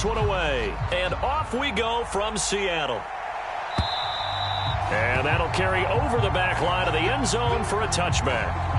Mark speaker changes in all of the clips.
Speaker 1: One away, and off we go from Seattle. And that'll carry over the back line of the end zone for a touchback.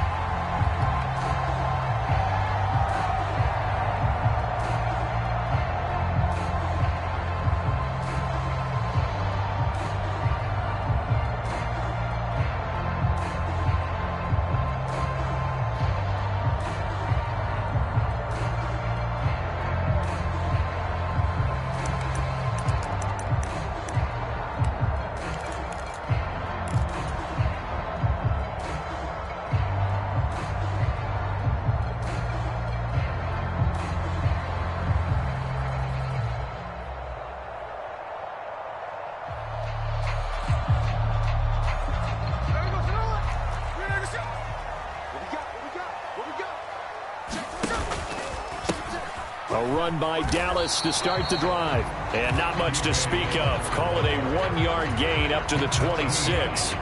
Speaker 1: A run by Dallas to start the drive. And not much to speak of. Call it a 1-yard gain up to the 26.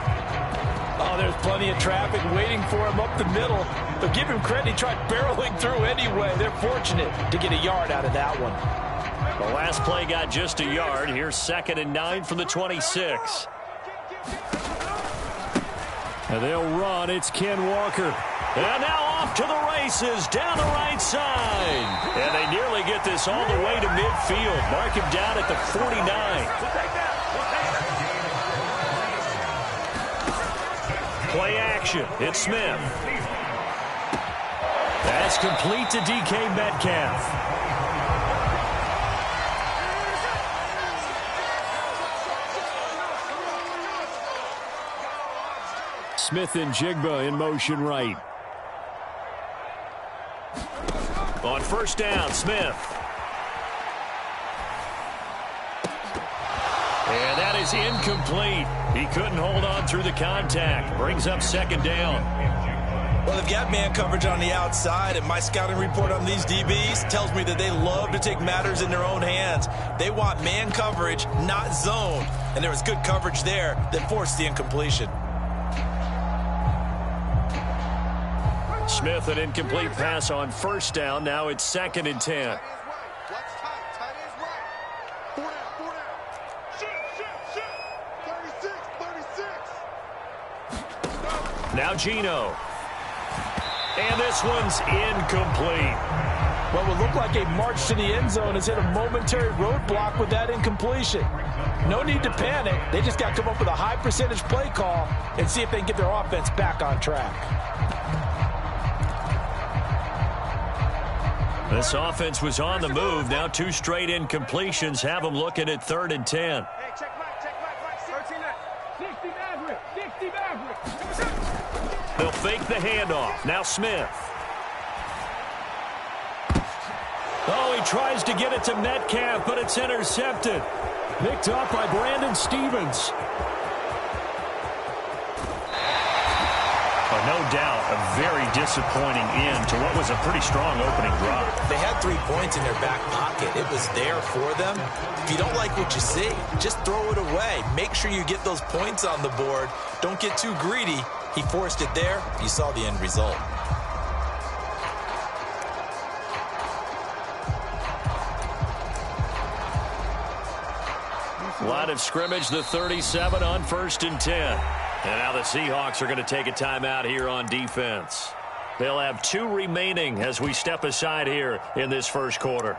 Speaker 2: Oh, there's plenty of traffic waiting for him up the middle. But give him credit, he tried barreling through anyway. They're fortunate to get a yard out of that one.
Speaker 1: The last play got just a yard. Here's 2nd and 9 from the 26. And they'll run. It's Ken Walker. And now off to the races down the right side. And they nearly get this all the way to midfield. Mark him down at the 49. Play action. It's Smith. That's complete to DK Metcalf. Smith and Jigba in motion right. On first down, Smith. And that is incomplete. He couldn't hold on through the contact. Brings up 2nd down.
Speaker 2: Well, they've got man coverage on the outside, and my scouting report on these DBs tells me that they love to take matters in their own hands. They want man coverage, not zone. And there was good coverage there that forced the incompletion.
Speaker 1: Smith, an incomplete pass on first down. Now it's 2nd and 10. Now Geno. And this one's incomplete.
Speaker 2: What would look like a march to the end zone has hit a momentary roadblock with that incompletion. No need to panic. They just got to come up with a high percentage play call and see if they can get their offense back on track.
Speaker 1: This offense was on the move. Now 2 straight incompletions have them looking at 3rd and 10.
Speaker 3: Hey, check Mike. 60 Maverick.
Speaker 1: They'll fake the handoff. Now Smith. Oh, he tries to get it to Metcalf, but it's intercepted. Picked up by Brandon Stevens. No doubt, a very disappointing end to what was a pretty strong opening drive.
Speaker 2: They had 3 points in their back pocket. It was there for them. If you don't like what you see, just throw it away. Make sure you get those points on the board. Don't get too greedy. He forced it there. You saw the end result.
Speaker 1: Line of scrimmage, the 37 on 1st and 10. And now the Seahawks are going to take a timeout here on defense. They'll have 2 remaining as we step aside here in this first quarter.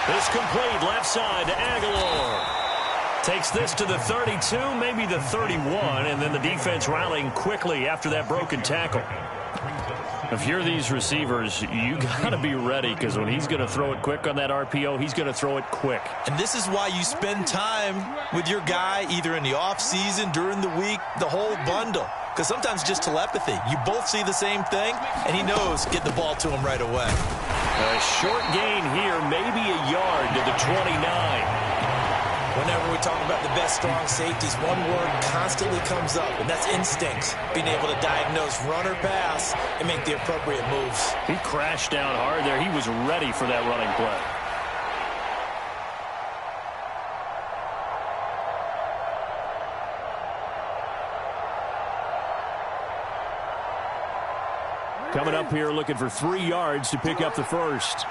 Speaker 1: This complete left side to Aguilar. Takes this to the 32, maybe the 31, and then the defense rallying quickly after that broken tackle. If you're these receivers, you got to be ready, because when he's going to throw it quick on that RPO, he's going to throw it quick.
Speaker 2: And this is why you spend time with your guy either in the offseason, during the week, the whole bundle. Because sometimes just telepathy. You both see the same thing, and he knows get the ball to him right away.
Speaker 1: A short gain here, maybe a yard to the 29.
Speaker 2: Whenever we talk about the best strong safeties, one word constantly comes up, and that's instinct. Being able to diagnose run or pass and make the appropriate moves.
Speaker 1: He crashed down hard there. He was ready for that running play. Coming up here looking for 3 yards to pick up the first.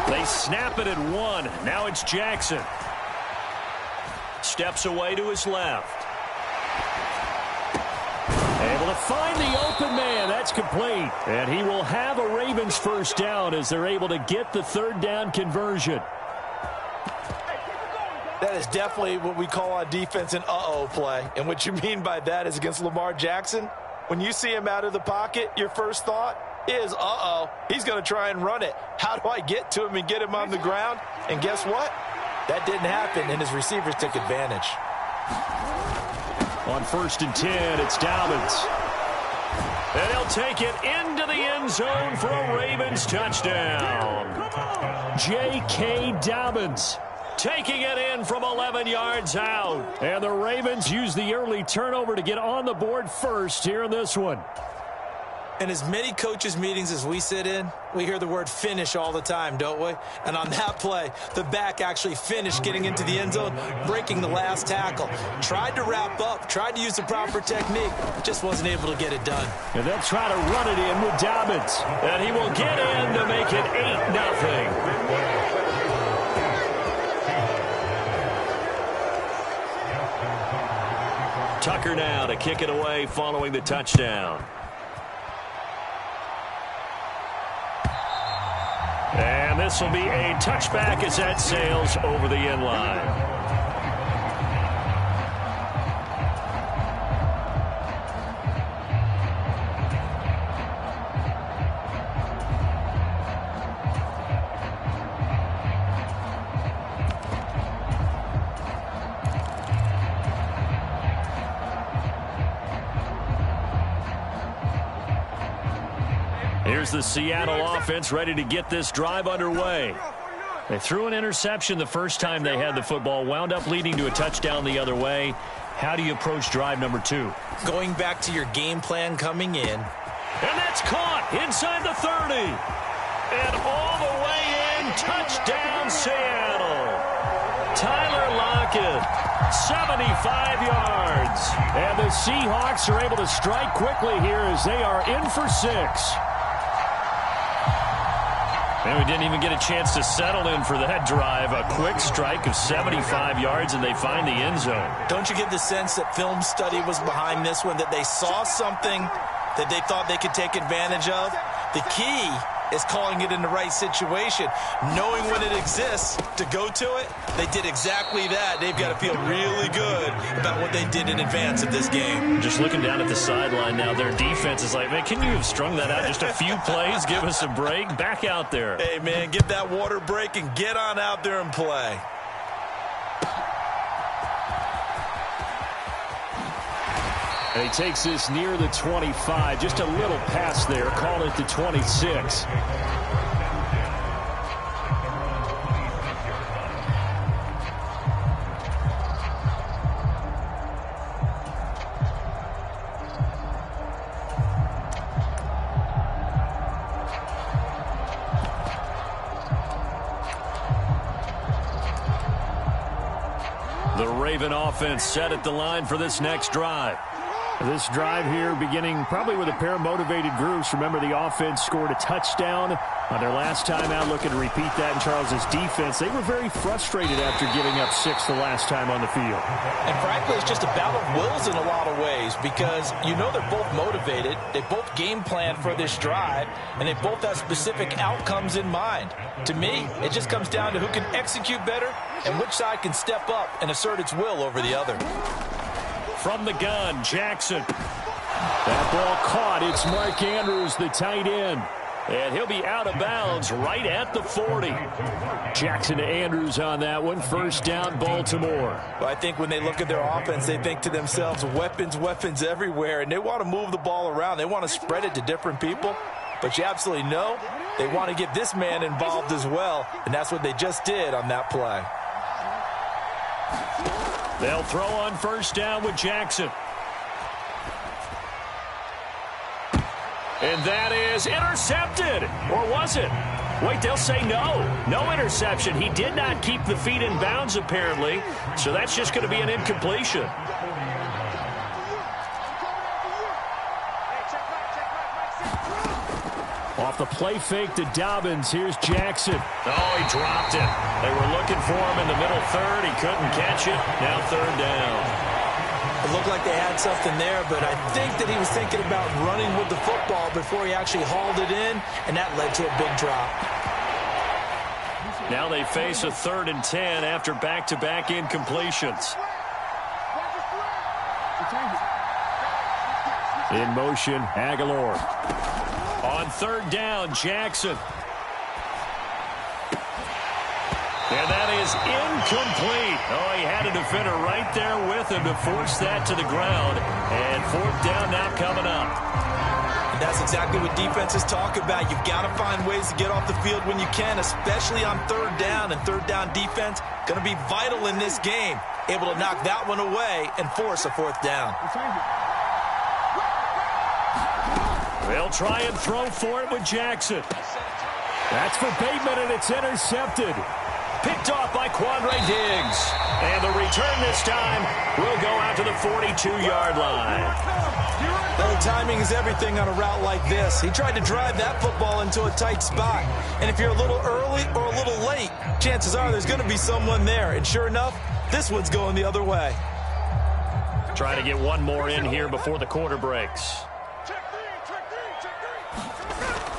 Speaker 1: They snap it at 1. Now it's Jackson. Steps away to his left. Able to find the open man. That's complete. And he will have a Ravens first down as they're able to get the 3rd down conversion.
Speaker 2: That is definitely what we call on defense an uh-oh play. And what you mean by that is against Lamar Jackson, when you see him out of the pocket, your first thought is, uh-oh, he's going to try and run it. How do I get to him and get him on the ground? And guess what? That didn't happen, and his receivers took advantage.
Speaker 1: On 1st and 10, it's Dobbins. And he'll take it into the end zone for a Ravens touchdown. J.K. Dobbins taking it in from 11 yards out. And the Ravens use the early turnover to get on the board first here in this one.
Speaker 2: In as many coaches' meetings as we sit in, we hear the word finish all the time, don't we? And on that play, the back actually finished getting into the end zone, breaking the last tackle. Tried to wrap up, tried to use the proper technique, just wasn't able to get it done.
Speaker 1: And they'll try to run it in with Dobbins. And he will get in to make it 8-0. Tucker now to kick it away following the touchdown. And this will be a touchback as that sails over the end line. Here's the Seattle offense ready to get this drive underway. They threw an interception the first time they had the football, wound up leading to a touchdown the other way. How do you approach drive number 2?
Speaker 2: Going back to your game plan coming in.
Speaker 1: And that's caught inside the 30. And all the way in, touchdown Seattle. Tyler Lockett, 75 yards. And the Seahawks are able to strike quickly here as they are in for 6. And we didn't even get a chance to settle in for that drive. A quick strike of 75 yards, and they find the end zone.
Speaker 2: Don't you get the sense that film study was behind this one, that they saw something that they thought they could take advantage of? The key is calling it in the right situation, knowing when it exists to go to it. They did exactly that. They've got to feel really good about what they did in advance of this game.
Speaker 1: Just looking down at the sideline now, their defense is like, man, can you have strung that out just a few plays? Give us a break. Back out there.
Speaker 2: Hey, man, get that water break and get on out there and play.
Speaker 1: And he takes this near the 25. Just a little pass there. Call it the 26. The Raven offense set at the line for this next drive. This drive here beginning probably with a pair of motivated groups. Remember, the offense scored a touchdown on their last time out. Looking to repeat that in Charles's defense. They were very frustrated after giving up 6 the last time on the field.
Speaker 2: And frankly, it's just a battle of wills in a lot of ways because you know they're both motivated. They both game plan for this drive, and they both have specific outcomes in mind. To me, it just comes down to who can execute better and which side can step up and assert its will over the other.
Speaker 1: From the gun, Jackson. That ball caught. It's Mark Andrews, the tight end. And he'll be out of bounds right at the 40. Jackson to Andrews on that one. First down, Baltimore.
Speaker 2: Well, I think when they look at their offense, they think to themselves, weapons, weapons everywhere. And they want to move the ball around. They want to spread it to different people. But you absolutely know they want to get this man involved as well. And that's what they just did on that play.
Speaker 1: They'll throw on first down with Jackson. And that is intercepted. Or was it? Wait, they'll say no. No interception. He did not keep the feet in bounds, apparently. So that's just going to be an incompletion. Off the play fake to Dobbins. Here's Jackson. Oh, he dropped it. They were looking for him in the middle third. He couldn't catch it. Now third down.
Speaker 2: It looked like they had something there, but I think that he was thinking about running with the football before he actually hauled it in, and that led to a big drop.
Speaker 1: Now they face a 3rd and 10 after back-to-back incompletions. In motion, Aguilar. On 3rd down, Jackson. And that is incomplete. Oh, he had a defender right there with him to force that to the ground. And 4th down now coming up.
Speaker 2: And that's exactly what defenses talk about. You've got to find ways to get off the field when you can, especially on 3rd down. And 3rd down defense going to be vital in this game. Able to knock that one away and force a 4th down.
Speaker 1: They'll try and throw for it with Jackson. That's for Bateman, and it's intercepted. Picked off by Quandre Diggs. And the return this time will go out to the 42-yard line.
Speaker 2: Well, timing is everything on a route like this. He tried to drive that football into a tight spot. And if you're a little early or a little late, chances are there's going to be someone there. And sure enough, this one's going the other way.
Speaker 1: Trying to get one more in here before the quarter breaks.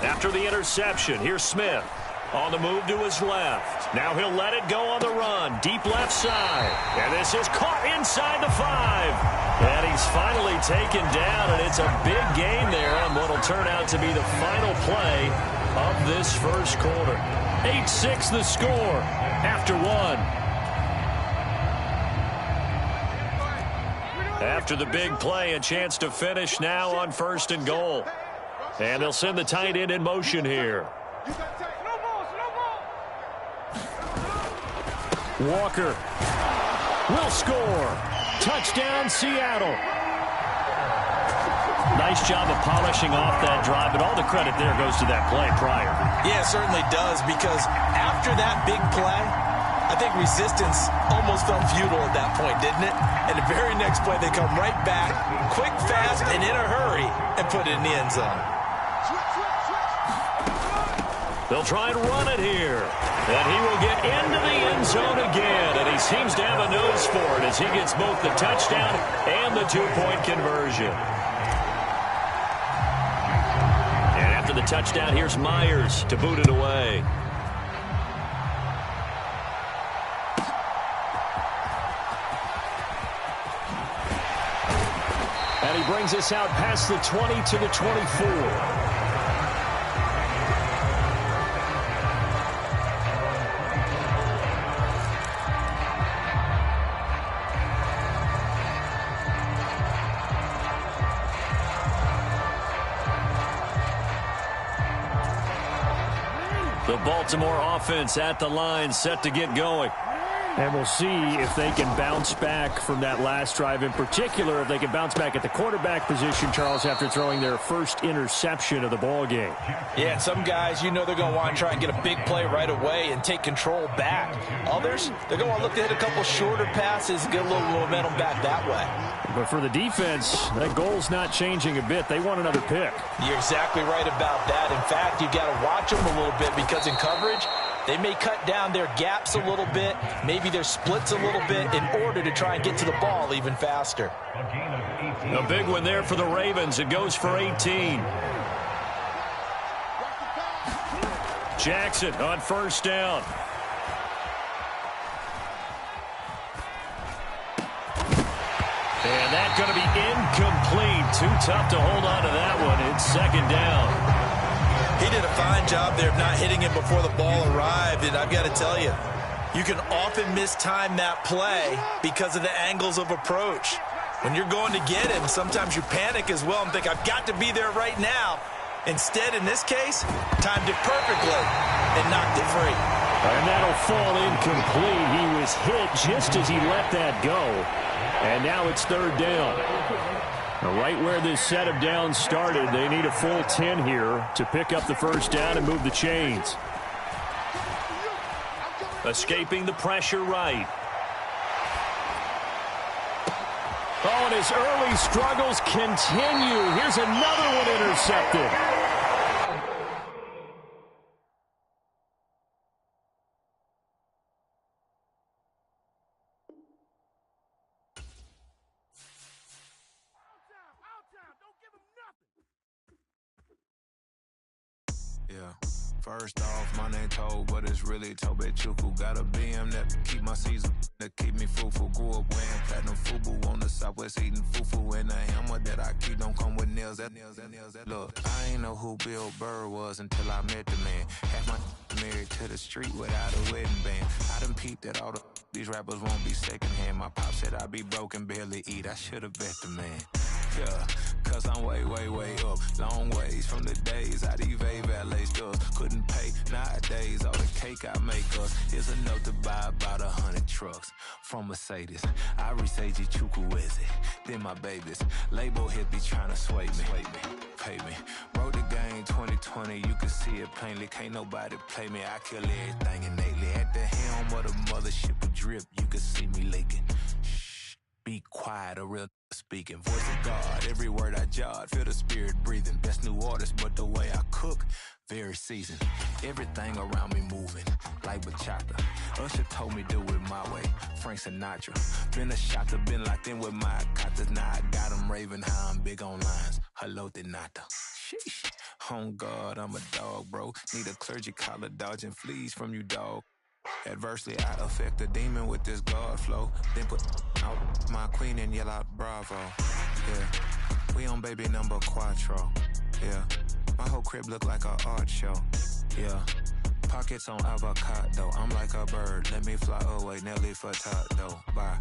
Speaker 1: After the interception, here's Smith. On the move to his left. Now he'll let it go on the run. Deep left side. And this is caught inside the 5. And he's finally taken down, and it's a big gain there on what will turn out to be the final play of this first quarter. 8-6 the score after 1. After the big play, a chance to finish now on 1st and goal. And they'll send the tight end in motion here. Walker will score. Touchdown, Seattle. Nice job of polishing off that drive, but all the credit there goes to that play prior.
Speaker 2: Yeah, it certainly does, because after that big play, I think resistance almost felt futile at that point, didn't it? And the very next play, they come right back, quick, fast, and in a hurry, and put it in the end zone.
Speaker 1: They'll try and run it here. And he will get into the end zone again. And he seems to have a nose for it as he gets both the touchdown and the 2-point conversion. And after the touchdown, here's Myers to boot it away. And he brings us out past the 20 to the 24. The Baltimore offense at the line, set to get going. And we'll see if they can bounce back from that last drive. In particular, if they can bounce back at the quarterback position, Charles, after throwing their first interception of the ball game.
Speaker 2: Yeah, and some guys, you know they're going to want to try and get a big play right away and take control back. Others, they're going to want to look to hit a couple shorter passes, get a little momentum back that way.
Speaker 1: But for the defense, that goal's not changing a bit. They want another pick.
Speaker 2: You're exactly right about that. In fact, you've got to watch them a little bit, because in coverage, they may cut down their gaps a little bit, maybe their splits a little bit, in order to try and get to the ball even faster.
Speaker 1: A big one there for the Ravens. It goes for 18. Jackson on first down. And that's going to be incomplete. Too tough to hold on to that one. It's second down.
Speaker 2: He did a fine job there of not hitting him before the ball arrived, and I've got to tell you, you can often mistime that play because of the angles of approach. When you're going to get him, sometimes you panic as well and think, I've got to be there right now. Instead, in this case, timed it perfectly and knocked it free.
Speaker 1: And that'll fall incomplete. He was hit just as he let that go. And now it's third down. Right where this set of downs started, they need a full 10 here to pick up the first down and move the chains. Escaping the pressure right. Oh, and his early struggles continue. Here's another one intercepted.
Speaker 4: First off, my name Toad, but it's really Tobechuku. Got a BM that keep my season, that keep me fruitful. Grew up wearing platinum FUBU on the southwest eating fufu. And the hammer that I keep don't come with nails. Look, I ain't know who Bill Burr was until I met the man. Had my married to the street without a wedding band. I done peeped that all these rappers won't be secondhand. My pop said I'd be broken, barely eat. I should've bet the man. Yeah, cause I'm way, way, way up. Long ways from the days I evade valet stores. Couldn't pay nowadays. All the cake I make us is enough to buy about 100 trucks from Mercedes. I resage Chukwueze, then my babies. Label hit be trying to sway me, pay me. Wrote the game 2020, you can see it plainly. Can't nobody play me, I kill everything innately. At the helm of the mothership with drip, you can see me leaking. Shh, be quiet, a real speaking. Voice of God, every word I jot, feel the spirit breathing. Best new artist, but the way I cook, very seasoned. Everything around me moving, like bachata. Usher told me do it my way, Frank Sinatra. Been a shotter, been locked in with my katas. Now I got them raving how I'm big on lines. Hello, Denata. Sheesh. On God, I'm a dog, bro. Need a clergy collar, dodging fleas from you, dog. Adversely, I affect a demon with this God flow. Then put out my queen and yell out bravo. Yeah, we on baby number quattro. Yeah, my whole crib look like an art show. Yeah, pockets on avocado. I'm like a bird, let me fly away. Nelly Furtado, bye.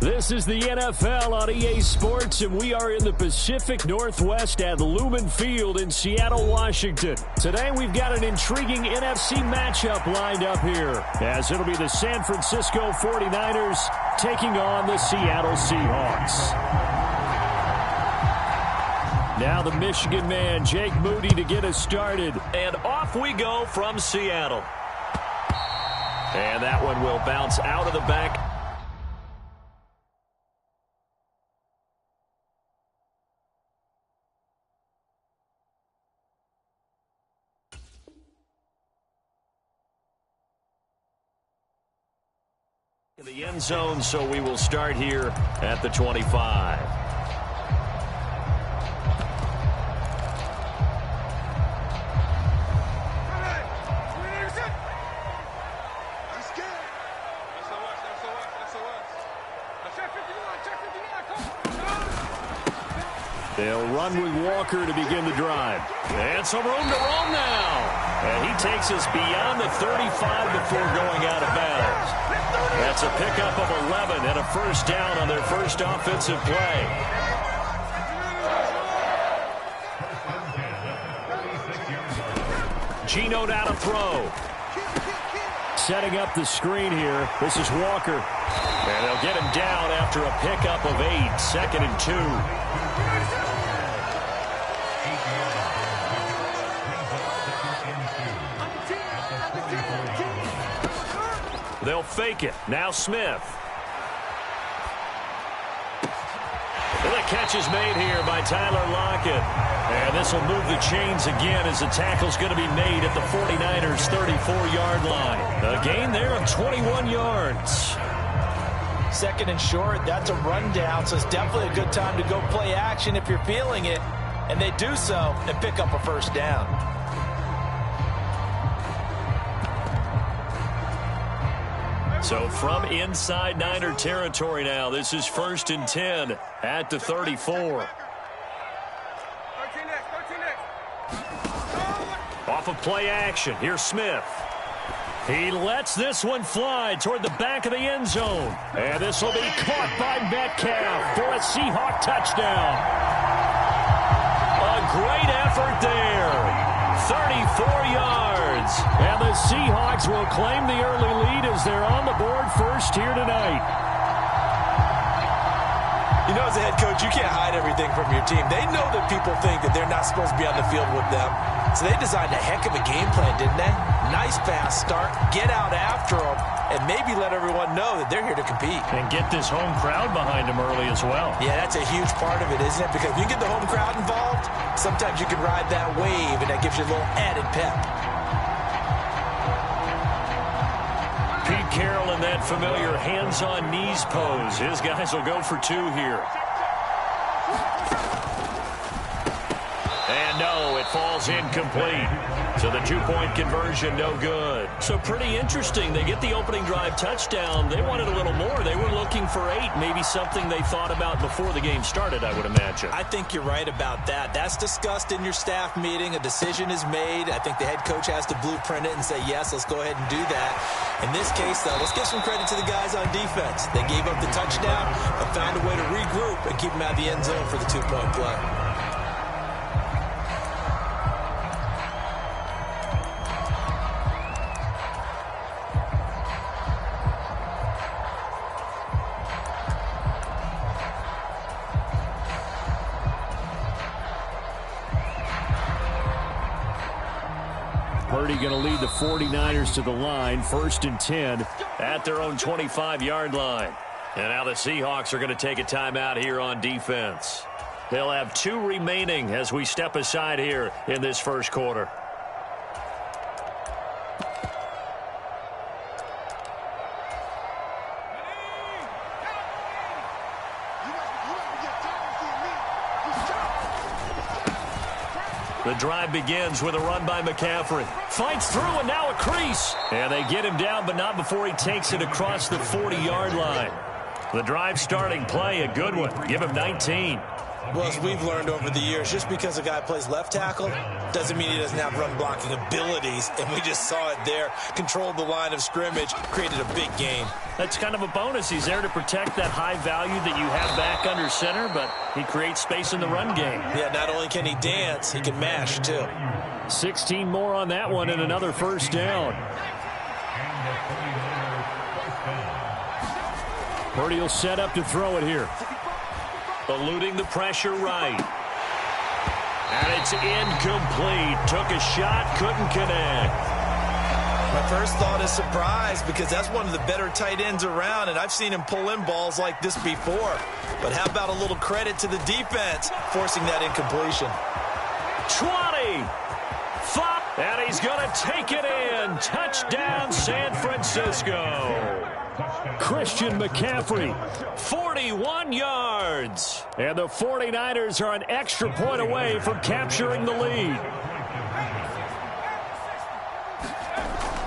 Speaker 1: This is the NFL on EA Sports, and we are in the Pacific Northwest at Lumen Field in Seattle, Washington. Today, we've got an intriguing NFC matchup lined up here, as it'll be the San Francisco 49ers taking on the Seattle Seahawks. Now the Michigan man, Jake Moody, to get us started. And off we go from Seattle. And that one will bounce out of the back. In the end zone, so we will start here at the 25. They'll run with Walker to begin the drive. And some room to roam now. And he takes us beyond the 35 before going out of bounds. That's a pickup of 11 and a first down on their first offensive play. Geno now to throw. Setting up the screen here. This is Walker. And they'll get him down after a pickup of 8. 2nd and 2. They'll fake it. Now Smith. And the catch is made here by Tyler Lockett. And this will move the chains again as the tackle's going to be made at the 49ers' 34-yard line. A gain there of 21 yards.
Speaker 2: 2nd and short, that's a rundown, so it's definitely a good time to go play action if you're feeling it. And they do so and pick up a first down.
Speaker 1: So from inside Niner territory now, this is 1st and 10 at the 34.
Speaker 3: 13 next.
Speaker 1: Off of play action, here's Smith. He lets this one fly toward the back of the end zone. And this will be caught by Metcalf for a Seahawk touchdown. A great effort there. 34 yards. And the Seahawks will claim the early lead as they're on the board first here tonight.
Speaker 2: You know, as a head coach, you can't hide everything from your team. They know that people think that they're not supposed to be on the field with them. So they designed a heck of a game plan, didn't they? Nice fast start, get out after them, and maybe let everyone know that they're here to compete.
Speaker 1: And get this home crowd behind them early as well.
Speaker 2: Yeah, that's a huge part of it, isn't it? Because if you get the home crowd involved, sometimes you can ride that wave, and that gives you a little added pep.
Speaker 1: Pete Carroll in that familiar hands-on knees pose. His guys will go for 2 here. And no, it falls incomplete. So the 2-point conversion, no good. So pretty interesting. They get the opening drive touchdown. They wanted a little more. They were looking for 8, maybe something they thought about before the game started, I would imagine.
Speaker 2: I think you're right about that. That's discussed in your staff meeting. A decision is made. I think the head coach has to blueprint it and say, yes, let's go ahead and do that. In this case, though, let's give some credit to the guys on defense. They gave up the touchdown, but found a way to regroup and keep them out of the end zone for the 2-point play.
Speaker 1: Purdy going to lead the 49ers to the line, 1st and 10 at their own 25-yard line. And now the Seahawks are going to take a timeout here on defense. They'll have 2 remaining as we step aside here in this first quarter. The drive begins with a run by McCaffrey. Fights through and now a crease. And they get him down, but not before he takes it across the 40-yard line. The drive starting play, a good one. Give him 19.
Speaker 2: Well, as we've learned over the years, just because a guy plays left tackle doesn't mean he doesn't have run blocking abilities. And we just saw it there. Controlled the line of scrimmage, created a big gain.
Speaker 1: That's kind of a bonus. He's there to protect that high value that you have back under center, but he creates space in the run game.
Speaker 2: Yeah, not only can he dance, he can mash too.
Speaker 1: 16 more on that one and another first down. Purdy will set up to throw it here. Eluding the pressure right. And it's incomplete. Took a shot, couldn't connect.
Speaker 2: My first thought is surprise because that's one of the better tight ends around, and I've seen him pull in balls like this before. But how about a little credit to the defense forcing that incompletion?
Speaker 1: 20. Flop. And he's going to take it in. Touchdown, San Francisco. Christian McCaffrey, 41 yards. And the 49ers are an extra point away from capturing the lead.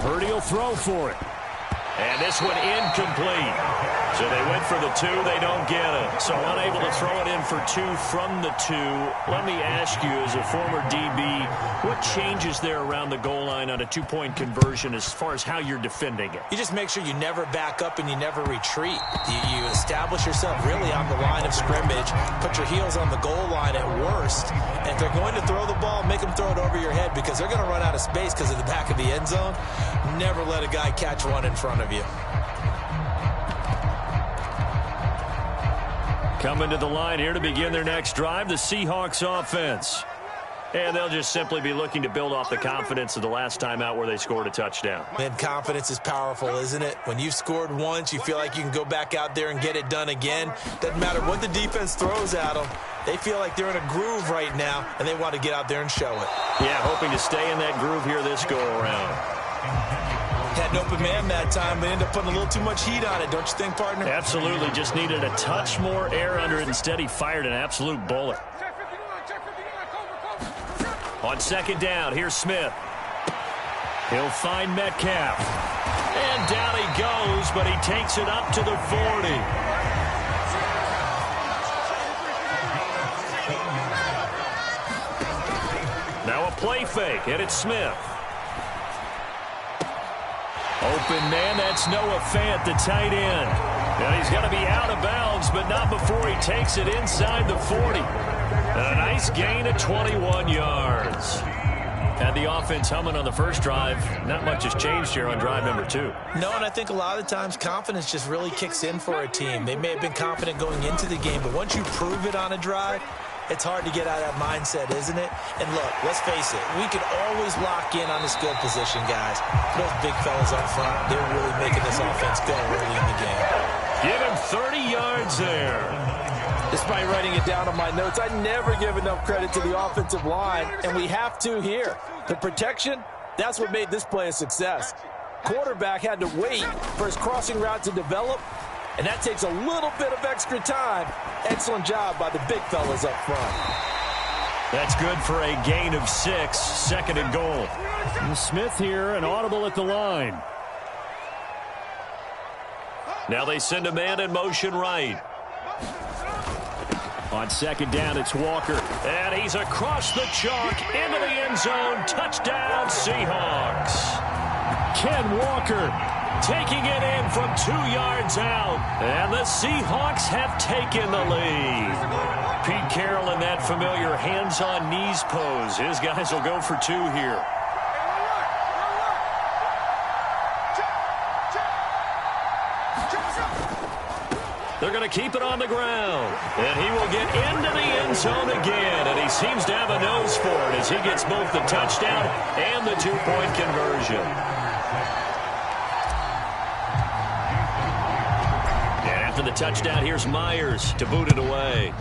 Speaker 1: Purdy will throw for it. And this one incomplete. So they went for the 2. They don't get it. So unable to throw it in for 2 from the 2. Let me ask you, as a former DB, what changes there around the goal line on a 2-point conversion as far as how you're defending it?
Speaker 2: You just make sure you never back up and you never retreat. You establish yourself really on the line of scrimmage, put your heels on the goal line at worst, and if they're going to throw the ball, make them throw it over your head because they're going to run out of space because of the back of the end zone. Never let a guy catch one in front of you.
Speaker 1: Coming to the line here to begin their next drive, the Seahawks offense. And they'll just simply be looking to build off the confidence of the last time out where they scored a touchdown.
Speaker 2: Man, confidence is powerful, isn't it? When you've scored once, you feel like you can go back out there and get it done again. Doesn't matter what the defense throws at them. They feel like they're in a groove right now, and they want to get out there and show it.
Speaker 1: Yeah, hoping to stay in that groove here this go-around.
Speaker 2: Had an open man that time, but ended up putting a little too much heat on it, don't you think, partner?
Speaker 1: Absolutely. Just needed a touch more air under it. Instead, he fired an absolute bullet. On second down, here's Smith. He'll find Metcalf. And down he goes, but he takes it up to the 40. Now a play fake, and it's Smith. Open man, that's Noah Fant, the tight end. And he's going to be out of bounds, but not before he takes it inside the 40. And a nice gain of 21 yards. Had the offense humming on the first drive. Not much has changed here on drive number 2.
Speaker 2: No, and I think a lot of the times confidence just really kicks in for a team. They may have been confident going into the game, but once you prove it on a drive, it's hard to get out of that mindset, isn't it? And look, let's face it, we can always lock in on the skill position, guys. Those big fellas up front, they're really making this offense go early in the game.
Speaker 1: Give him 30 yards there.
Speaker 5: Despite writing it down on my notes, I never give enough credit to the offensive line, and we have to here. The protection, that's what made this play a success. Quarterback had to wait for his crossing route to develop, and that takes a little bit of extra time. Excellent job by the big fellas up front.
Speaker 1: That's good for a gain of 6, second and goal. And Smith here, an audible at the line. Now they send a man in motion right. On second down, it's Walker. And he's across the chalk into the end zone. Touchdown, Seahawks. Ken Walker taking it in from 2 yards out. And the Seahawks have taken the lead. Pete Carroll in that familiar hands-on-knees pose. His guys will go for 2 here. They're going to keep it on the ground. And he will get into the end zone again. And he seems to have a nose for it as he gets both the touchdown and the 2-point conversion. And after the touchdown, here's Myers to boot it away.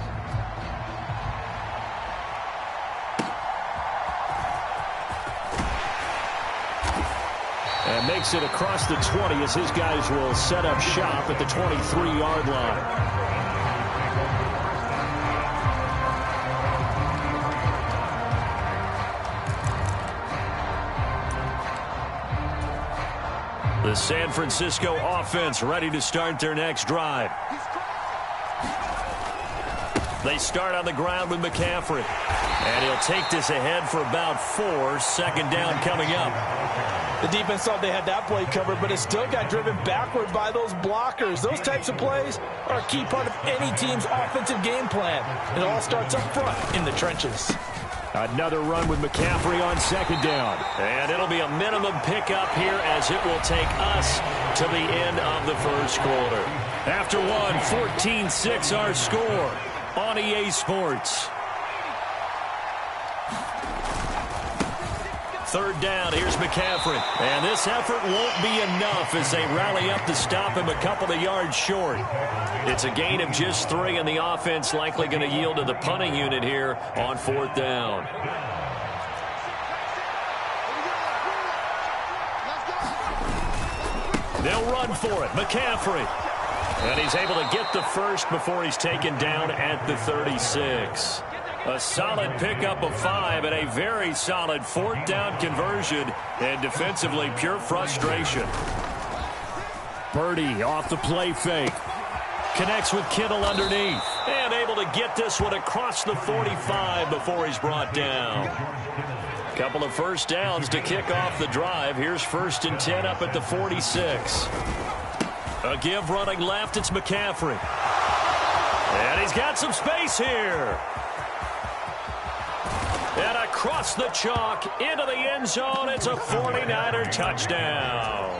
Speaker 1: And makes it across the 20 as his guys will set up shop at the 23-yard line. The San Francisco offense ready to start their next drive. They start on the ground with McCaffrey. And he'll take this ahead for about 4, second down coming up.
Speaker 5: The defense thought they had that play covered, but it still got driven backward by those blockers. Those types of plays are a key part of any team's offensive game plan. It all starts up front in the trenches.
Speaker 1: Another run with McCaffrey on second down. And it'll be a minimum pickup here as it will take us to the end of the first quarter. After one, 14-6 our score on EA Sports. Third down, here's McCaffrey. And this effort won't be enough as they rally up to stop him a couple of yards short. It's a gain of just 3, and the offense likely going to yield to the punting unit here on 4th down. They'll run for it. McCaffrey. And he's able to get the first before he's taken down at the 36. A solid pickup of 5 and a very solid 4th down conversion, and defensively pure frustration. Purdy off the play fake. Connects with Kittle underneath. And able to get this one across the 45 before he's brought down. Couple of first downs to kick off the drive. Here's 1st and 10 up at the 46. A give running left, it's McCaffrey. And he's got some space here. And across the chalk into the end zone, it's a 49er touchdown.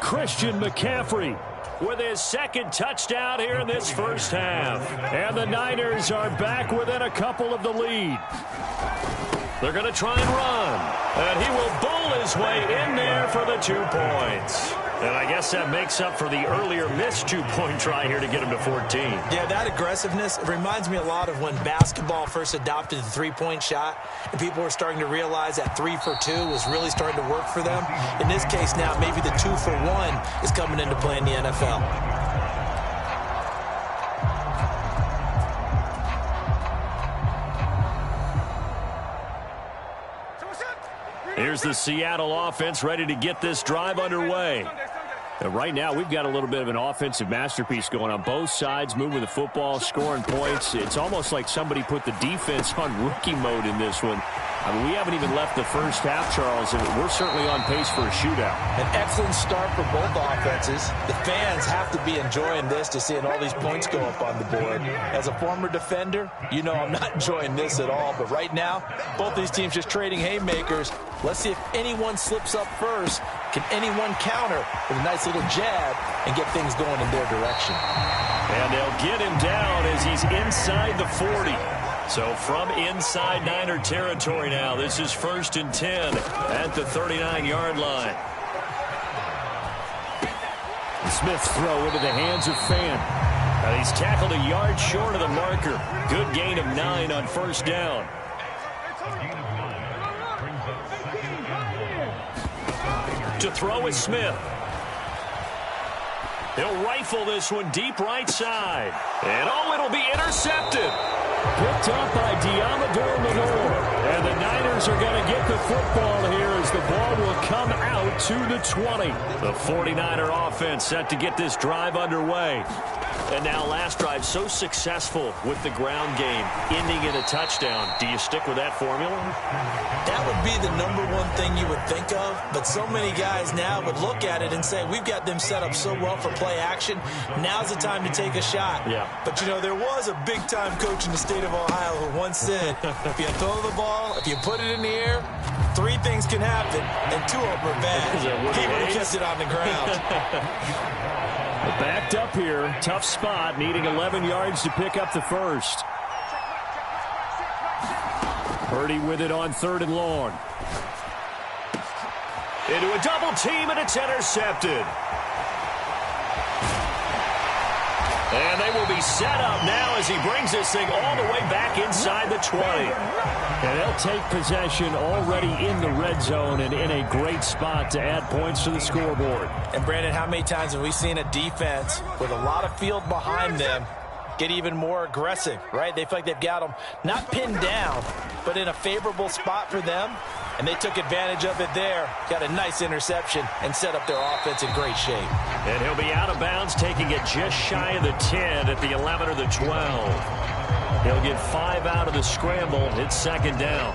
Speaker 1: Christian McCaffrey with his 2nd touchdown here in this first half. And the Niners are back within a couple of the lead. They're going to try and run. And he will bowl his way in there for the 2 points. And I guess that makes up for the earlier missed 2-point try here to get him to 14.
Speaker 2: Yeah, that aggressiveness, it reminds me a lot of when basketball first adopted the 3-point shot, and people were starting to realize that 3 for 2 was really starting to work for them. In this case now, maybe the 2 for 1 is coming into play in the NFL.
Speaker 1: Here's the Seattle offense ready to get this drive underway. Right now, we've got a little bit of an offensive masterpiece going on both sides, moving the football, scoring points. It's almost like somebody put the defense on rookie mode in this one. I mean, we haven't even left the first half, Charles, and we're certainly on pace for a shootout.
Speaker 5: An excellent start for both offenses. The fans have to be enjoying this to seeing all these points go up on the board. As a former defender, you know I'm not enjoying this at all. But right now, both these teams just trading haymakers. Let's see if anyone slips up first. Can anyone counter with a nice little jab and get things going in their direction?
Speaker 1: And they'll get him down as he's inside the 40. So from inside Niner territory now, this is 1st and 10 at the 39-yard line. Smith's throw into the hands of Fan. He's tackled a yard short of the marker. Good gain of 9 on 1st down. To throw is Smith. He'll rifle this one deep right side. And it'll be intercepted. Picked up by Diamador Lenore. And the Niners are going to get the football here as the ball will come out to the 20. The 49er offense set to get this drive underway. And now last drive so successful with the ground game, ending in a touchdown. Do you stick with that formula?
Speaker 2: That would be the #1 thing you would think of, but so many guys now would look at it and say, we've got them set up so well for play action. Now's the time to take a shot.
Speaker 1: Yeah.
Speaker 2: But, you know, there was a big-time coach in the state of Ohio who once said, if you throw the ball, if you put it in the air, 3 things can happen, and 2 of them are bad. He would have kept it on the ground.
Speaker 1: Backed up here, tough spot, needing 11 yards to pick up the first. Purdy with it on 3rd and long. Into a double team, and it's intercepted. And they will be set up now as he brings this thing all the way back inside the 20. And they'll take possession already in the red zone and in a great spot to add points to the scoreboard.
Speaker 5: And, Brandon, how many times have we seen a defense with a lot of field behind them get even more aggressive, right? They feel like they've got them not pinned down, but in a favorable spot for them. And they took advantage of it there. Got a nice interception and set up their offense in great shape.
Speaker 1: And he'll be out of bounds, taking it just shy of the 10 at the 11 or the 12. He'll get 5 out of the scramble. It's 2nd down.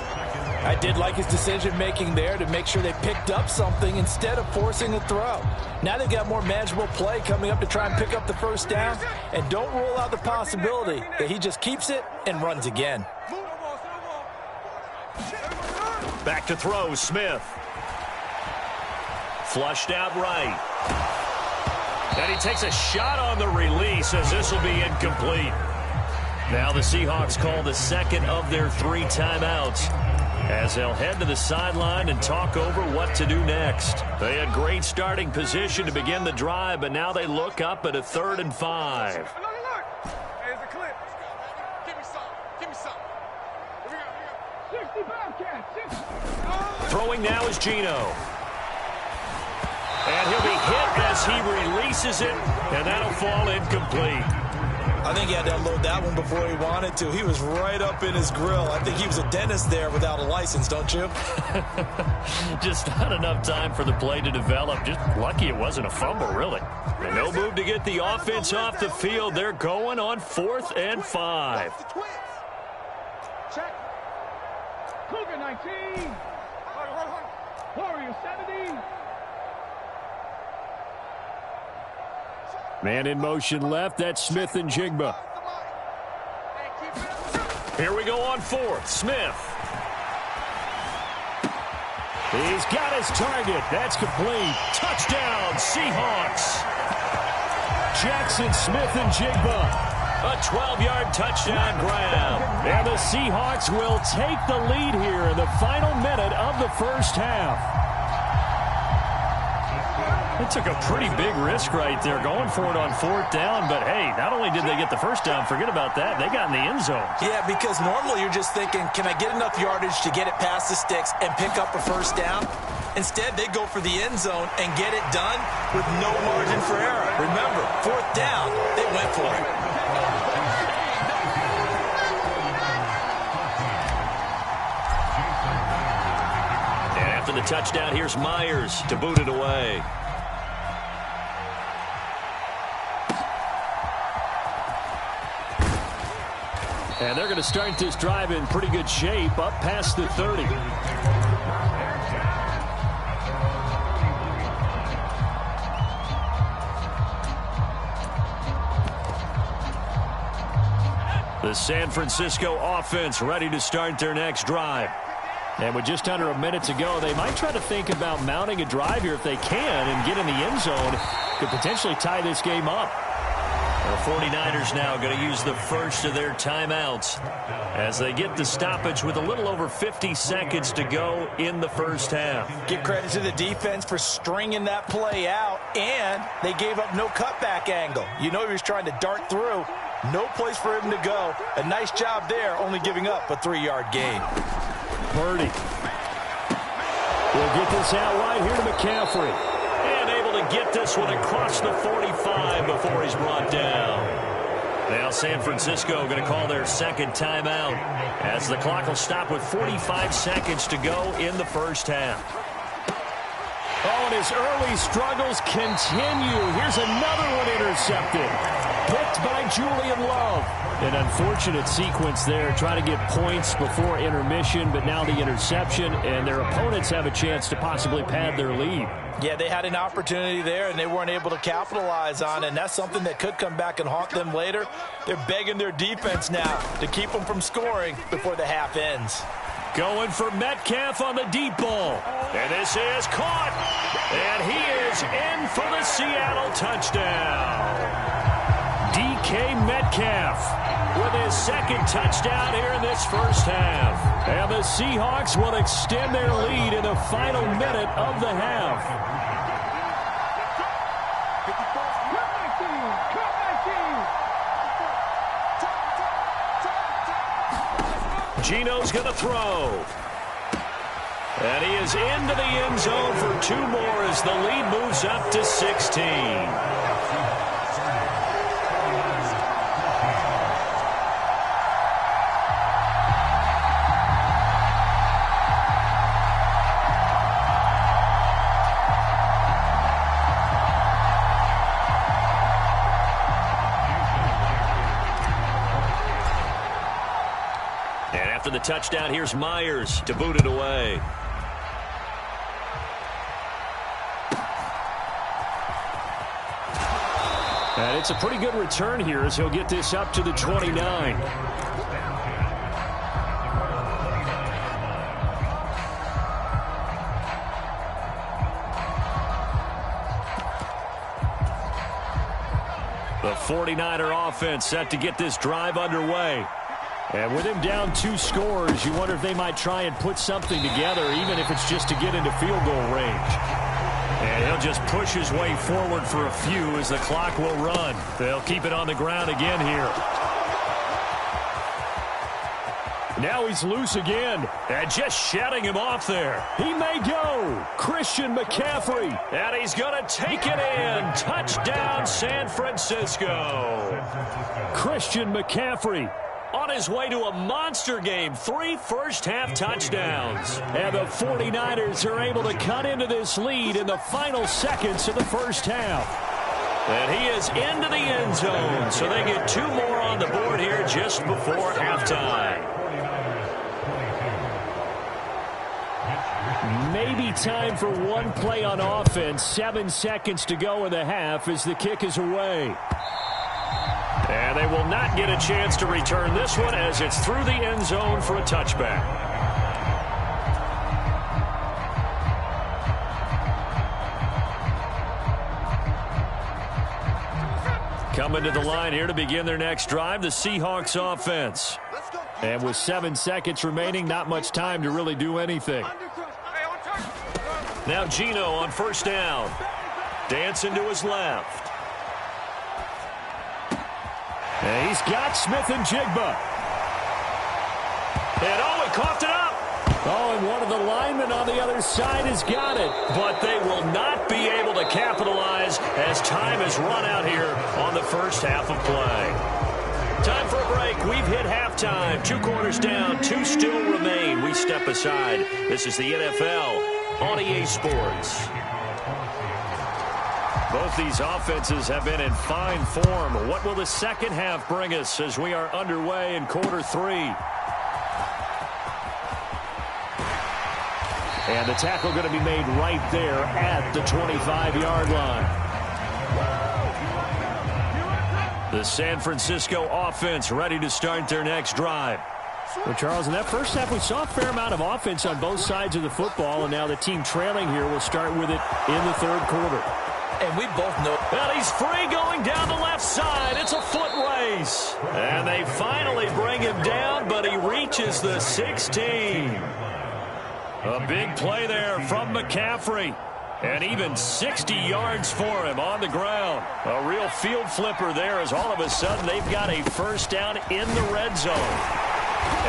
Speaker 5: I did like his decision-making there to make sure they picked up something instead of forcing a throw. Now they've got more manageable play coming up to try and pick up the 1st down. And don't rule out the possibility that he just keeps it and runs again.
Speaker 1: Back to throw, Smith. Flushed out right. And he takes a shot on the release as this will be incomplete. Now the Seahawks call the 2nd of their 3 timeouts as they'll head to the sideline and talk over what to do next. They had great starting position to begin the drive, but now they look up at a 3rd and 5.
Speaker 3: Look. Hey, it's a clip. Give me some. Give me some. Here we go. 65 catch.
Speaker 1: Throwing now is Geno. And he'll be hit as he releases it, and that'll fall incomplete.
Speaker 2: I think he had to unload that one before he wanted to. He was right up in his grill. I think he was a dentist there without a license, don't you?
Speaker 1: Just not enough time for the play to develop. Just lucky it wasn't a fumble, really. And no move to get the offense off the field. They're going on 4th and 5.
Speaker 3: Check. Cougar 19. Warrior 70.
Speaker 1: Man in motion left. That's Smith and Jigba. Here we go on 4th. Smith. He's got his target. That's complete. Touchdown, Seahawks. Jackson, Smith, and Jigba. A 12-yard touchdown grab. And the Seahawks will take the lead here in the final minute of the 1st half. They took a pretty big risk right there going for it on 4th down. But, hey, not only did they get the 1st down, forget about that, they got in the end zone.
Speaker 2: Yeah, because normally you're just thinking, can I get enough yardage to get it past the sticks and pick up a 1st down? Instead, they go for the end zone and get it done with no margin for error. Remember, 4th down, they went for it. And after the touchdown, here's Myers to boot it away.
Speaker 1: And they're going to start this drive in pretty good shape, up past the 30. The San Francisco offense ready to start their next drive. And with just under a minute to go, they might try to think about mounting a drive here if they can and get in the end zone. Could potentially tie this game up. The 49ers now going to use the first of their timeouts as they get the stoppage with a little over 50 seconds to go in the first half.
Speaker 5: Give credit to the defense for stringing that play out, and they gave up no cutback angle. You know he was trying to dart through. No place for him to go. A nice job there, only giving up a 3-yard gain.
Speaker 1: Purdy will get this out right here to McCaffrey. And able to get this one across the 45 before he's brought down. Now San Francisco going to call their second timeout as the clock will stop with 45 seconds to go in the first half. Oh, and his early struggles continue. Here's another one intercepted. Picked by Julian Love. An unfortunate sequence there, trying to get points before intermission, but now the interception, and their opponents have a chance to possibly pad their lead.
Speaker 5: Yeah, they had an opportunity there, and they weren't able to capitalize on it, and that's something that could come back and haunt them later. They're begging their defense now to keep them from scoring before the half ends.
Speaker 1: Going for Metcalf on the deep ball. And this is caught. And he is in for the Seattle touchdown. DK Metcalf with his second touchdown here in this first half. And the Seahawks will extend their lead in the final minute of the half. Geno's going to throw. And he is into the end zone for 2 more as the lead moves up to 16. The touchdown, here's Myers to boot it away. And it's a pretty good return here as he'll get this up to the 29. The 49er offense set to get this drive underway. And with him down 2 scores, you wonder if they might try and put something together, even if it's just to get into field goal range. And he'll just push his way forward for a few as the clock will run. They'll keep it on the ground again here. Now he's loose again. And just shutting him off there. He may go. Christian McCaffrey. And he's going to take it in. Touchdown, San Francisco. Christian McCaffrey on his way to a monster game. 3 first-half touchdowns. And the 49ers are able to cut into this lead in the final seconds of the first half. And he is into the end zone. So they get 2 more on the board here just before halftime. Maybe time for one play on offense. 7 seconds to go in the half as the kick is away. And they will not get a chance to return this one as it's through the end zone for a touchback. Coming to the line here to begin their next drive, the Seahawks offense. And with 7 seconds remaining, not much time to really do anything. Now Geno on first down. Dancing to his left. And he's got Smith and Jigba. And oh, he coughed it up. Oh, and one of the linemen on the other side has got it. But they will not be able to capitalize as time has run out here on the first half of play. Time for a break. We've hit halftime. 2 quarters down, 2 still remain. We step aside. This is the NFL on EA Sports. Both these offenses have been in fine form. What will the second half bring us as we are underway in quarter 3? And the tackle going to be made right there at the 25-yard line. The San Francisco offense ready to start their next drive. Well, Charles, in that first half, we saw a fair amount of offense on both sides of the football, and now the team trailing here will start with it in the third quarter.
Speaker 2: And we both know.
Speaker 1: Well, he's free going down the left side. It's a foot race. And they finally bring him down, but he reaches the 16. A big play there from McCaffrey. And even 60 yards for him on the ground. A real field flipper there as all of a sudden they've got a first down in the red zone.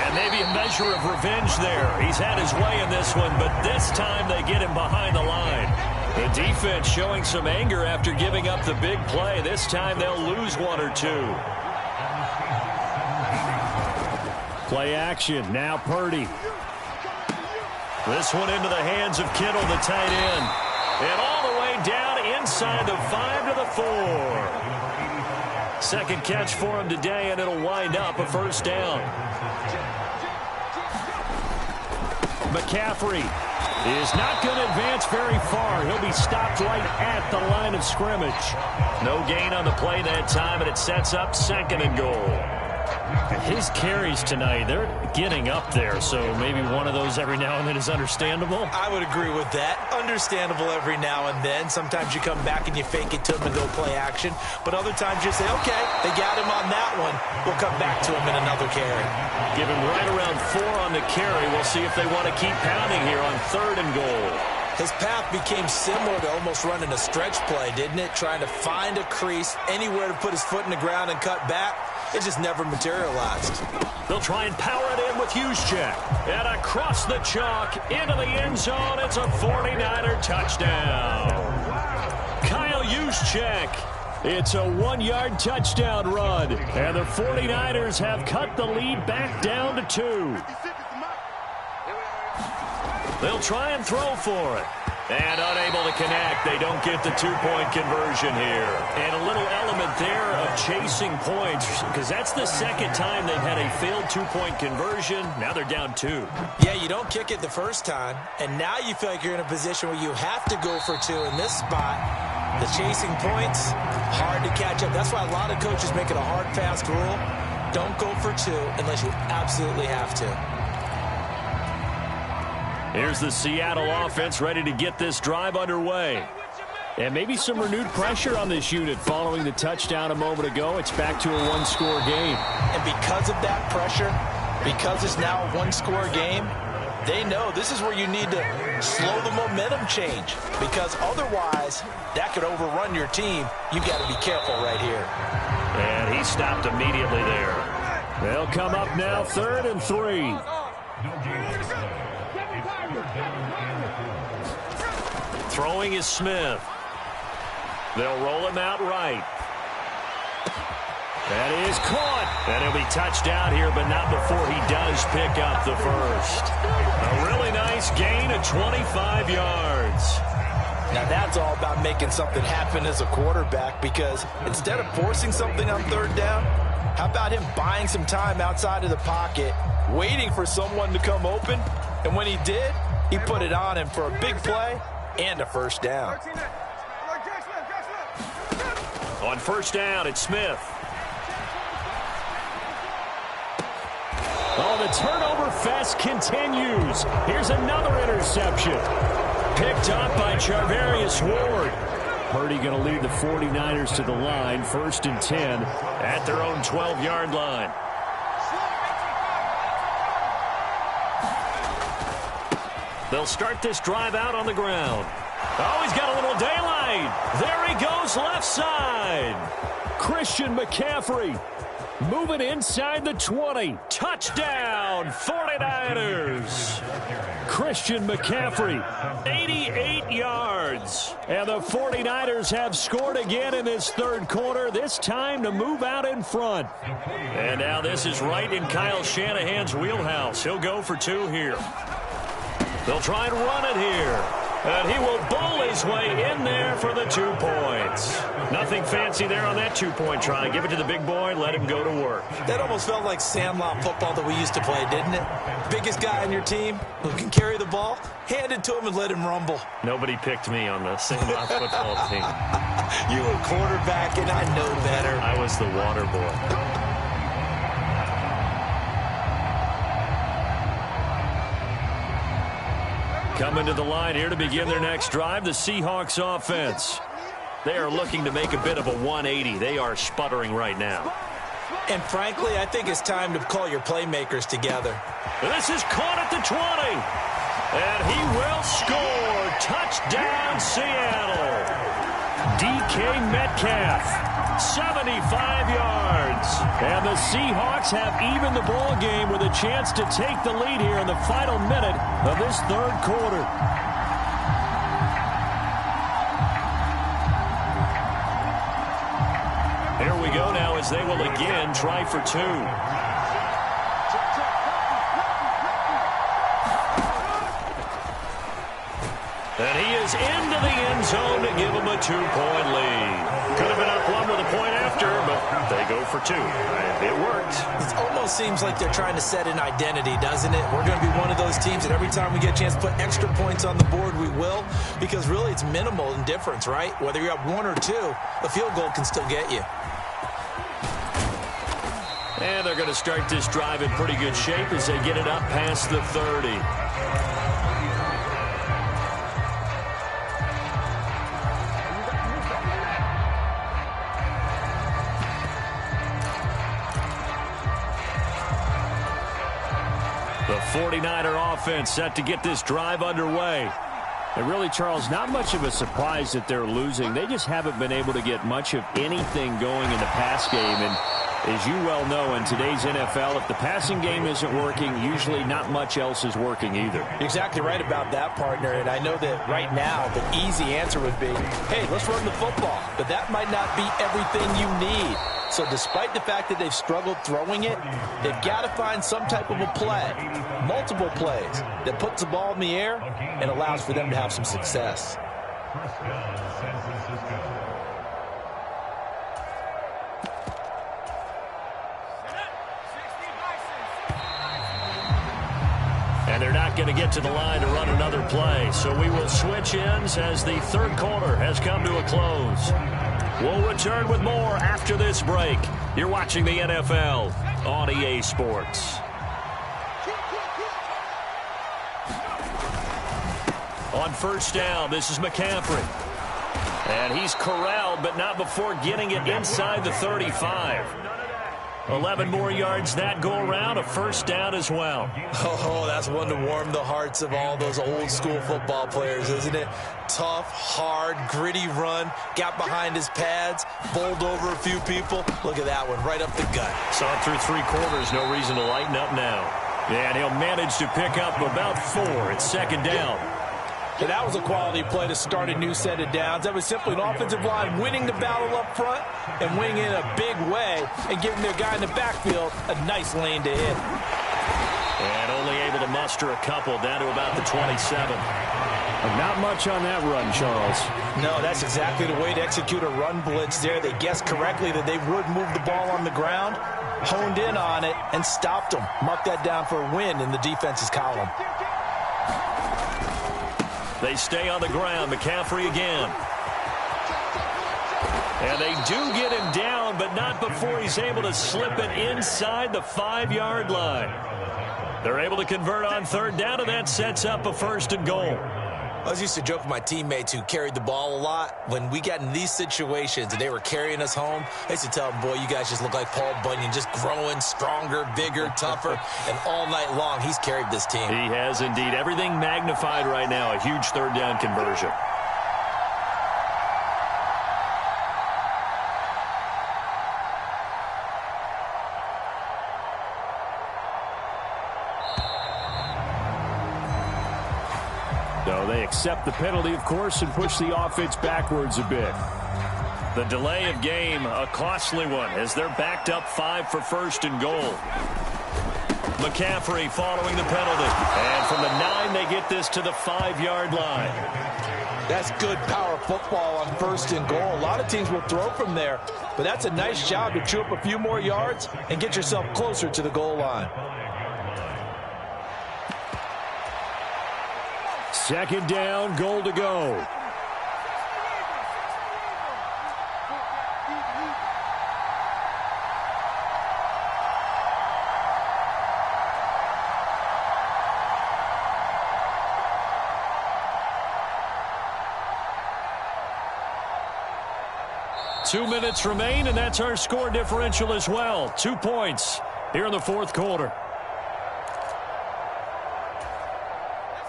Speaker 1: And maybe a measure of revenge there. He's had his way in this one, but this time they get him behind the line. The defense showing some anger after giving up the big play. This time they'll lose one or two. Play action. Now Purdy. This one into the hands of Kittle, the tight end. And all the way down inside the 5 to the 4. Second catch for him today, and it'll wind up a first down. McCaffrey is not going to advance very far. He'll be stopped right at the line of scrimmage. No gain on the play that time, and it sets up 2nd and goal. His carries tonight, they're getting up there, so maybe one of those every now and then is understandable.
Speaker 2: I would agree with that. Understandable every now and then. Sometimes you come back and you fake it to him and go play action. But other times you say, okay, they got him on that one. We'll come back to him in another carry.
Speaker 1: Give him right around 4 on the carry. We'll see if they want to keep pounding here on 3rd and goal.
Speaker 2: His path became similar to almost running a stretch play, didn't it? Trying to find a crease, anywhere to put his foot in the ground and cut back. It just never materialized.
Speaker 1: They'll try and power it in with Juszczyk. And across the chalk, into the end zone, it's a 49er touchdown. Kyle Juszczyk. It's a 1-yard touchdown run. And the 49ers have cut the lead back down to 2. They'll try and throw for it. And unable to connect. They don't get the 2-point conversion here. And a little element there of chasing points, because that's the second time they've had a failed 2-point conversion. Now they're down 2.
Speaker 2: Yeah, you don't kick it the first time, and now you feel like you're in a position where you have to go for 2 in this spot. The chasing points, hard to catch up. That's why a lot of coaches make it a hard, fast rule. Don't go for 2 unless you absolutely have to.
Speaker 1: Here's the Seattle offense ready to get this drive underway. And maybe some renewed pressure on this unit following the touchdown a moment ago. It's back to a 1-score game.
Speaker 2: And because of that pressure, because it's now a 1-score game, they know this is where you need to slow the momentum change. Because otherwise, that could overrun your team. You've got to be careful right here.
Speaker 1: And he stopped immediately there. They'll come up now 3rd and 3. Throwing is Smith. They'll roll him out right. That is caught. And he'll be touched out here, but not before he does pick up the first. A really nice gain of 25 yards.
Speaker 2: Now that's all about making something happen as a quarterback, because instead of forcing something on 3rd down, how about him buying some time outside of the pocket, waiting for someone to come open, and when he did, he put it on him for a big play and a first down.
Speaker 1: On first down, it's Smith. Oh, the turnover fest continues. Here's another interception. Picked up by Charvarius Ward. Purdy going to lead the 49ers to the line, 1st and 10 at their own 12-yard line. They'll start this drive out on the ground. Oh, he's got a little daylight. There he goes left side. Christian McCaffrey moving inside the 20. Touchdown, 49ers. Christian McCaffrey, 88 yards. And the 49ers have scored again in this 3rd quarter, this time to move out in front. And now this is right in Kyle Shanahan's wheelhouse. He'll go for 2 here. They'll try and run it here. And he will bowl his way in there for the 2 points. Nothing fancy there on that 2-point try. Give it to the big boy, let him go to work.
Speaker 2: That almost felt like Sandlot football that we used to play, didn't it? Biggest guy on your team who can carry the ball, hand it to him and let him rumble.
Speaker 1: Nobody picked me on the Sandlot football team.
Speaker 2: You were quarterback, and I know better.
Speaker 1: I was the water boy. Coming to the line here to begin their next drive, the Seahawks offense. They are looking to make a bit of a 180. They are sputtering right now.
Speaker 2: And frankly, I think it's time to call your playmakers together.
Speaker 1: This is caught at the 20. And he will score. Touchdown, Seattle. DK Metcalf. 75 yards. And the Seahawks have evened the ball game with a chance to take the lead here in the final minute of this third quarter. Here we go now as they will again try for 2. And he is into the end zone to give them a 2-point lead. Could have been up one with a point after, but they go for 2. It worked.
Speaker 2: It almost seems like they're trying to set an identity, doesn't it? We're going to be one of those teams that every time we get a chance to put extra points on the board, we will. Because really it's minimal in difference, right? Whether you're up 1 or 2, a field goal can still get you.
Speaker 1: And they're going to start this drive in pretty good shape as they get it up past the 30. The 49er offense set to get this drive underway.
Speaker 6: And really, Charles, not much of a surprise that they're losing. They just haven't been able to get much of anything going in the pass game. And as you well know, in today's NFL, if the passing game isn't working, usually not much else is working either.
Speaker 5: You're exactly right about that, partner. And I know that right now the easy answer would be, hey, let's run the football. But that might not be everything you need. So despite the fact that they've struggled throwing it, they've got to find some type of a play, multiple plays, that puts the ball in the air and allows for them to have some success.
Speaker 1: And they're not going to get to the line to run another play. So we will switch ends as the third quarter has come to a close. We'll return with more after this break. You're watching the NFL on EA Sports. On first down, this is McCaffrey. And he's corralled, but not before getting it inside the 35. 11 more yards that go around, a first down as well.
Speaker 2: Oh, that's one to warm the hearts of all those old school football players, isn't it? Tough, hard, gritty run, got behind his pads, bowled over a few people. Look at that one, right up the gut.
Speaker 1: Saw it through 3 quarters, no reason to lighten up now. Yeah, and he'll manage to pick up about 4. It's second down.
Speaker 5: And that was a quality play to start a new set of downs. That was simply an offensive line winning the battle up front and winning in a big way and giving their guy in the backfield a nice lane to hit.
Speaker 1: And only able to muster a couple down to about the 27.
Speaker 6: Not much on that run, Charles.
Speaker 5: No, that's exactly the way to execute a run blitz there. They guessed correctly that they would move the ball on the ground, honed in on it, and stopped them. Mark that down for a win in the defense's column.
Speaker 1: They stay on the ground. McCaffrey again. And they do get him down, but not before he's able to slip it inside the 5-yard line. They're able to convert on third down, and that sets up a first and goal.
Speaker 2: I was used to joke with my teammates who carried the ball a lot. When we got in these situations and they were carrying us home, I used to tell them, boy, you guys just look like Paul Bunyan, just growing stronger, bigger, tougher. And all night long, he's carried this team.
Speaker 1: He has indeed. Everything magnified right now. A huge third down conversion.
Speaker 6: So they accept the penalty, of course, and push the offense backwards a bit.
Speaker 1: The delay of game, a costly one, as they're backed up 5 for first and goal. McCaffrey following the penalty. And from the 9, they get this to the 5-yard line.
Speaker 5: That's good power football on 1st and goal. A lot of teams will throw from there, but that's a nice job to chew up a few more yards and get yourself closer to the goal line.
Speaker 6: 2nd down, goal to go. Two minutes remain, and that's our score differential as well. 2 points here in the 4th quarter.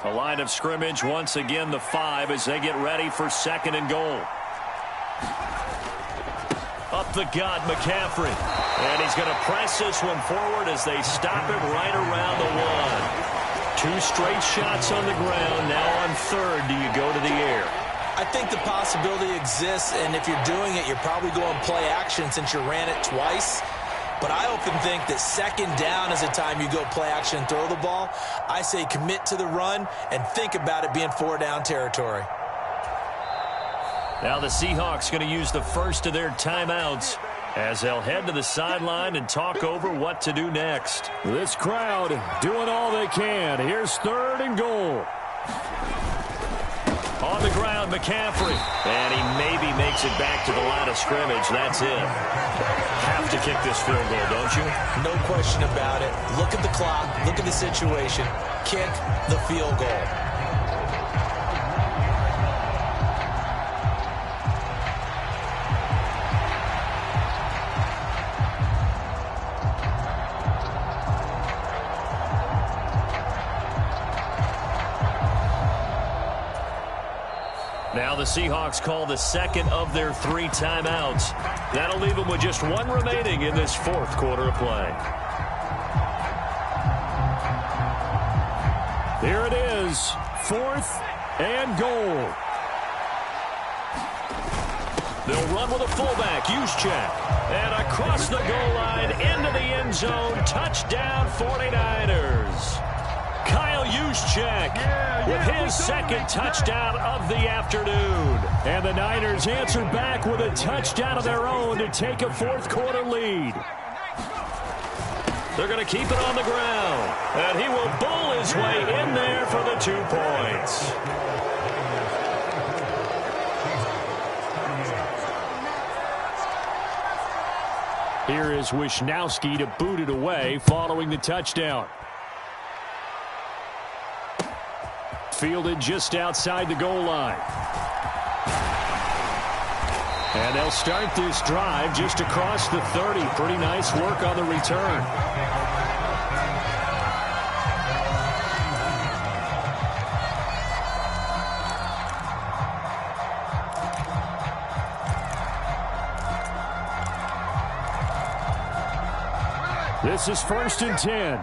Speaker 6: The line of scrimmage, once again, the 5 as they get ready for 2nd and goal. Up the gut, McCaffrey. And he's going to press this one forward as they stop it right around the 1. 2 straight shots on the ground. Now on 3rd, do you go to the air?
Speaker 2: I think the possibility exists, and if you're doing it, you're probably going play action since you ran it twice. But I often think that 2nd down is the time you go play action and throw the ball. I say commit to the run and think about it being 4-down territory.
Speaker 1: Now the Seahawks going to use the first of their timeouts as they'll head to the sideline and talk over what to do next.
Speaker 6: This crowd doing all they can. Here's 3rd and goal.
Speaker 1: On the ground, McCaffrey. And he maybe makes it back to the line of scrimmage. That's it. Have to kick this field goal, don't you?
Speaker 2: No question about it. Look at the clock. Look at the situation. Kick the field goal.
Speaker 1: Now the Seahawks call the 2nd of their 3 timeouts. That'll leave them with just 1 remaining in this 4th quarter of play.
Speaker 6: Here it is, 4th and goal.
Speaker 1: They'll run with a fullback, Juszczyk. And across the goal line, into the end zone, touchdown 49ers. Kyle Juszczyk with his 2nd touchdown of the afternoon.
Speaker 6: And the Niners answer back with a touchdown of their own to take a 4th quarter lead.
Speaker 1: They're going to keep it on the ground. And he will bull his way in there for the 2 points.
Speaker 6: Here is Wisnowski to boot it away following the touchdown. Fielded just outside the goal line. And they'll start this drive just across the 30. Pretty nice work on the return. This is 1st and 10.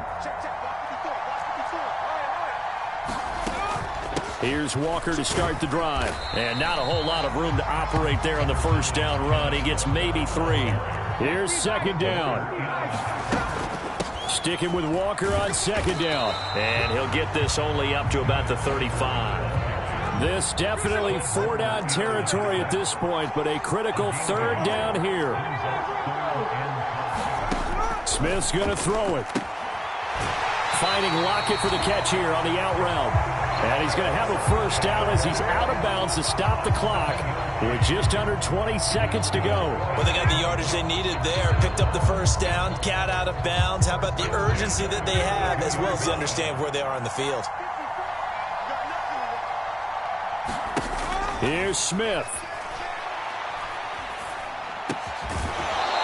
Speaker 6: Here's Walker to start the drive.
Speaker 1: And not a whole lot of room to operate there on the 1st down run. He gets maybe 3.
Speaker 6: Here's 2nd down. Sticking with Walker on 2nd down.
Speaker 1: And he'll get this only up to about the 35.
Speaker 6: This definitely 4-down territory at this point, but a critical 3rd down here. Smith's going to throw it. Finding Lockett for the catch here on the out route. And he's going to have a 1st down as he's out of bounds to stop the clock with just under 20 seconds to go.
Speaker 2: Well, they got the yardage they needed there. Picked up the 1st down, got out of bounds. How about the urgency that they have as well as they understand where they are on the field?
Speaker 6: Here's Smith.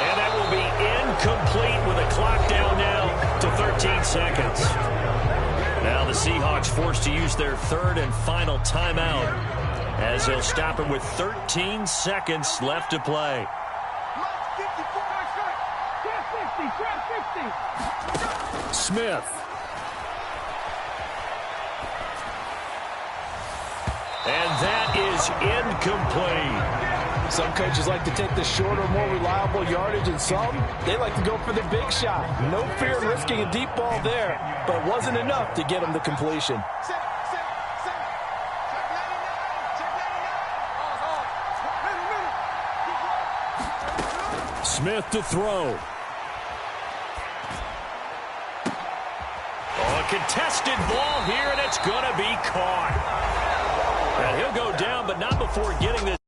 Speaker 1: And that will be incomplete with a clock down now to 13 seconds. Now the Seahawks forced to use their 3rd and final timeout as they'll stop it with 13 seconds left to play.
Speaker 6: Smith.
Speaker 1: And that is incomplete.
Speaker 5: Some coaches like to take the shorter, more reliable yardage, and some, they like to go for the big shot. No fear in risking a deep ball there, but it wasn't enough to get him the completion.
Speaker 1: Smith to throw. Oh, a contested ball here, and it's going to be caught. And he'll go down, but not before getting this.